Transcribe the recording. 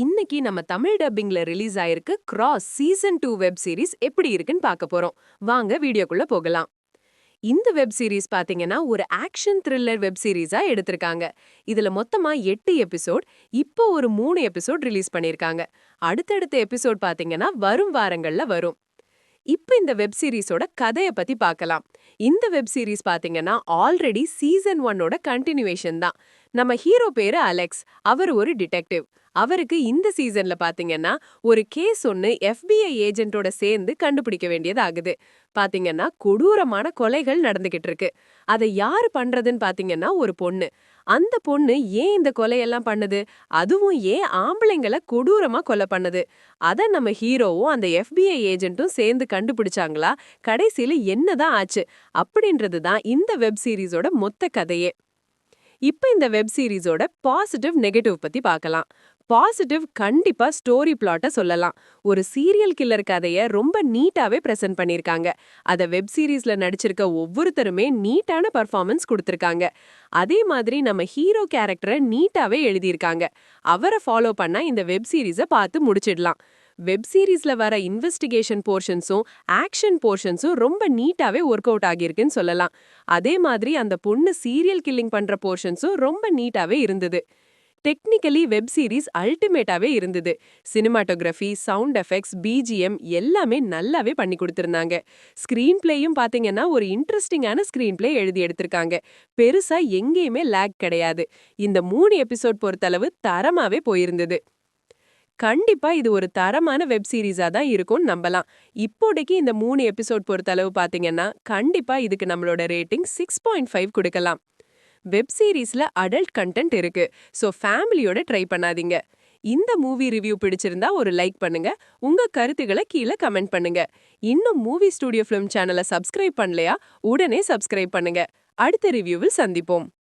இன்னைக்கு நம்ம தமிழ் டப்பிங்ல ரிலீஸ் ஆயிருக்கு கிராஸ் சீசன் 2 வெப் சீரிஸ் எப்படி இருக்குன்னு பார்க்க போறோம். வாங்க வீடியோக்குள்ள போகலாம். இந்த வெப் சீரிஸ் பாத்தீங்கன்னா ஒரு ஆக்ஷன் த்ரில்லர் வெப் சீரிஸா எடுத்திருக்காங்க. இதுல மொத்தமா 8 எபிசோட், இப்போ ஒரு 3 எபிசோட் ரிலீஸ் பண்ணிருக்காங்க. அடுத்தடுத்த எபிசோட் பாத்தீங்கன்னா வரும் வாரங்கள்ல வரும். இப்ப இந்த வெப் சீரிஸோட கதைய பத்தி பார்க்கலாம். இந்த வெப் சீரிஸ் பாத்தீங்கன்னா ஆல்ரெடி சீசன் 1ஓட கண்டினியூவேஷன் தான். நம்ம ஹீரோ பேரு அலெக்ஸ். அவர் ஒரு டிடெக்டிவ். அவருக்கு இந்த சீசன்ல பாத்தீங்கன்னா ஒரு கேஸ் ஒன்னு FBI ஏஜென்ட்டோட சேர்ந்து கண்டுபிடிக்க வேண்டியது ஆகுது. பாத்தீங்கன்னா கொடூரமான கொலைகள் நடந்துகிட்டு இருக்கு. அதை யாரு பண்றதுன்னு பாத்தீங்கன்னா ஒரு பொண்ணு. அந்த பொண்ணு ஏன் இந்த கொலையெல்லாம் பண்ணுது, அதுவும் ஏன் ஆம்பளைங்களை கொடூரமா கொலை பண்ணுது, அத நம்ம ஹீரோவும் அந்த FBI ஏஜென்ட்டும் சேர்ந்து கண்டுபிடிச்சாங்களா, கடைசியில என்னதான் ஆச்சு அப்படின்றது தான் இந்த வெப் சீரிஸோட மொத்த கதையே. இப்ப இந்த வெப் சீரிஸோட பாசிட்டிவ் நெகட்டிவ் பத்தி பார்க்கலாம். பாசிட்டிவ் கண்டிப்பா ஸ்டோரி பிளாட்ட சொல்லலாம். ஒரு சீரியல் கில்லர் கதைய ரொம்ப நீட்டாவே பிரசன்ட் பண்ணிருக்காங்க. அத வெப் சீரிஸ்ல நடிச்சிருக்க ஒவ்வொருத்தருமே நீட்டான பர்ஃபார்மன்ஸ் கொடுத்திருக்காங்க. அதே மாதிரி நம்ம ஹீரோ கேரக்டரை நீட்டாவே எழுதியிருக்காங்க. அவரை ஃபாலோ பண்ணா இந்த வெப் சீரிஸ பார்த்து முடிச்சிடலாம். வெப் சீரிஸ்ல வர இன்வெஸ்டிகேஷன் போர்ஷன்ஸும் ஆக்ஷன் போர்ஷன்ஸும் ரொம்ப நீட்டாவே ஒர்க் அவுட் ஆகியிருக்குன்னு சொல்லலாம். அதே மாதிரி அந்த பொண்ணு சீரியல் கில்லிங் பண்ற போர்ஷன்ஸும் ரொம்ப நீட்டாவே இருந்தது. டெக்னிக்கலி வெப் சீரிஸ் அல்டிமேட்டாவே இருந்தது. சினிமாட்டோகிராஃபி, சவுண்ட் எஃபெக்ட்ஸ், பிஜிஎம் எல்லாமே நல்லாவே பண்ணி கொடுத்திருந்தாங்க. ஸ்கிரீன் பிளேயும் பாத்தீங்கன்னா ஒரு இன்ட்ரெஸ்டிங்கான ஸ்கிரீன் பிளே எழுதி எடுத்திருக்காங்க. பெருசா எங்கேயுமே லேக் கிடையாது. இந்த 3 எபிசோட் பொறுத்தளவு தரமாவே போயிருந்தது. கண்டிப்பா இது ஒரு தரமான வெப் சீரிஸா தான் இருக்கும்னு நம்பலாம். இப்போதைக்கு இந்த 3 எபிசோட் பொறுத்தளவு பாத்தீங்கன்னா கண்டிப்பா இதுக்கு நம்மளோட ரேட்டிங் 6.5 கொடுக்கலாம். வெப் சீரிஸ்ல அடல்ட் கண்டென்ட் இருக்கு. சோ ஃபேமிலியோட ட்ரை பண்ணாதீங்க. இந்த மூவி ரிவ்யூ பிடிச்சிருந்தா ஒரு லைக் பண்ணுங்க. உங்க கருத்துக்களை கீழே கமெண்ட் பண்ணுங்க. இன்னும் மூவி ஸ்டுடியோ ஃபிலிம் சேனலை சப்ஸ்கிரைப் பண்ணலையா? உடனே சப்ஸ்கிரைப் பண்ணுங்க. அடுத்த ரிவ்யூவில் சந்திப்போம்.